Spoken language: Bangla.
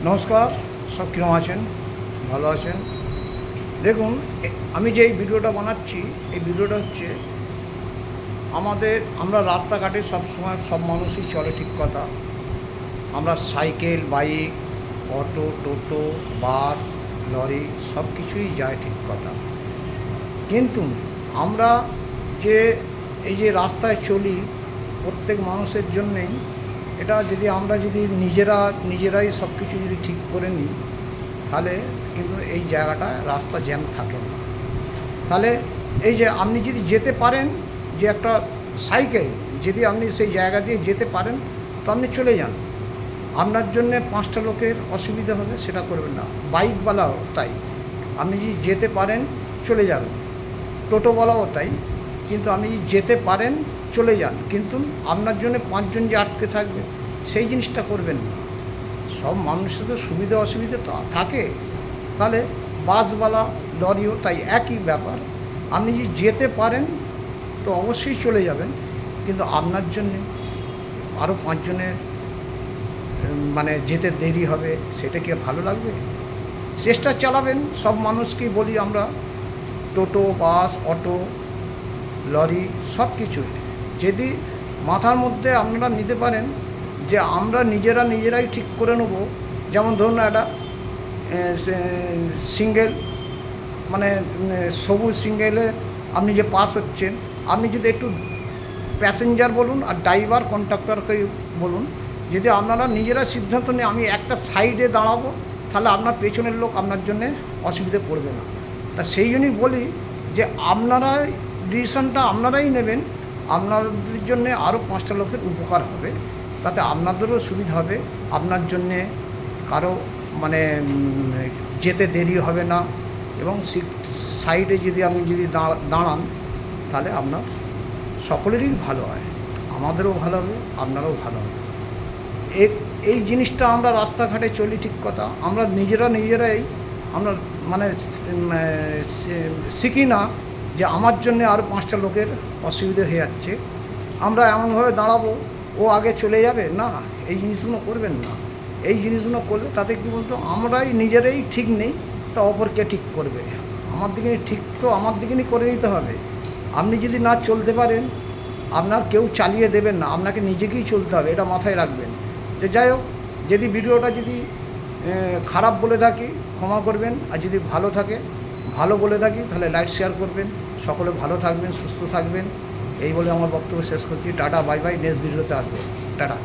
নমস্কার, সব কীরকম আছেন? ভালো আছেন? দেখুন, আমি যে এই ভিডিওটা বানাচ্ছি, এই ভিডিওটা হচ্ছে আমরা রাস্তাঘাটে সবসময় সব মানুষই চলে, ঠিক কথা। আমরা সাইকেল, বাইক, অটো, টোটো, বাস, লরি সব কিছুই যায়, ঠিক কথা। কিন্তু আমরা যে এই যে রাস্তায় চলি, প্রত্যেক মানুষের জন্যেই এটা আমরা যদি নিজেরাই সব কিছু যদি ঠিক করে নিই, তাহলে কিন্তু এই জায়গাটায় রাস্তা জ্যাম থাকে না। তাহলে এই যে আপনি যদি যেতে পারেন, যে একটা সাইকেল যদি আপনি সেই জায়গা দিয়ে যেতে পারেন, তো আপনি চলে যান। আপনার জন্যে 5টা লোকের অসুবিধা হবে, সেটা করবেন না। বাইকওয়ালাও তাই, আপনি যদি যেতে পারেন চলে যাবেন। টোটোওয়ালাও তাই, কিন্তু আপনি যদি যেতে পারেন চলে যান, কিন্তু আপনার জন্য 5 জন যে আটকে থাকবে সেই জিনিসটা করবেন না। সব মানুষের তো সুবিধা অসুবিধা তো থাকে। তাহলে বাসওয়ালা, লরিও তাই, একই ব্যাপার। আপনি যদি যেতে পারেন তো অবশ্যই চলে যাবেন, কিন্তু আপনার জন্যে আরও 5 জনের মানে যেতে দেরি হবে, সেটা কি ভালো লাগবে? চেষ্টা চালাবেন। সব মানুষকেই বলি আমরা, টোটো, বাস, অটো, লরি সব কিছুই যদি মাথার মধ্যে আপনারা নিতে পারেন যে আমরা নিজেরাই ঠিক করে নেব। যেমন ধরুন একটা সিঙ্গেল, মানে সবুজ সিঙ্গেলে আপনি যে পাস হচ্ছেন, আপনি যদি একটু প্যাসেঞ্জার বলুন আর ড্রাইভার কন্ডাক্টরকে বলুন, যদি আপনারা নিজেরা সিদ্ধান্ত নিয়ে আমি একটা সাইডে দাঁড়াবো, তাহলে আপনার পেছনের লোক আপনার জন্যে অসুবিধে পড়বে না। তা সেই জন্যই বলি যে আপনারা ডিসিশনটা আপনারাই নেবেন। আপনাদের জন্যে আরও 5টা লোকের উপকার হবে, তাতে আপনাদেরও সুবিধা হবে, আপনার জন্যে কারো মানে যেতে দেরি হবে না। এবং সাইডে যদি আপনি যদি দাঁড়ান, তাহলে আপনার সকলেরই ভালো হয়, আমাদেরও ভালো হবে, আপনারাও ভালো হবে। এই জিনিসটা আমরা রাস্তাঘাটে চলি, ঠিক কথা। আমরা নিজেরাই আমরা মানে শিখি না যে আমার জন্যে আরও 5টা লোকের অসুবিধে হয়ে যাচ্ছে, আমরা এমনভাবে দাঁড়াবো ও আগে চলে যাবে না। এই জিনিসগুলো করবেন না। এই জিনিসগুলো করলে তাতে কী বলতো, আমরাই নিজেরাই ঠিক নেই, তা অপরকে ঠিক করবে। আমার দিকে ঠিক তো আমার দিকেই করে নিতে হবে। আপনি যদি না চলতে পারেন, আপনার কেউ চালিয়ে দেবেন না, আপনাকে নিজেকেই চলতে হবে, এটা মাথায় রাখবেন। তো যাই হোক, যদি ভিডিওটা যদি খারাপ বলে থাকি ক্ষমা করবেন, আর যদি ভালো বলে থাকি তাহলে লাইক শেয়ার করবেন। সকলে ভালো থাকবেন, সুস্থ থাকবেন, এই বলে আমার বক্তব্য শেষ করছি। টাটা, বাই বাই, নেক্সট ভিডিওতে আসবো। টাটা।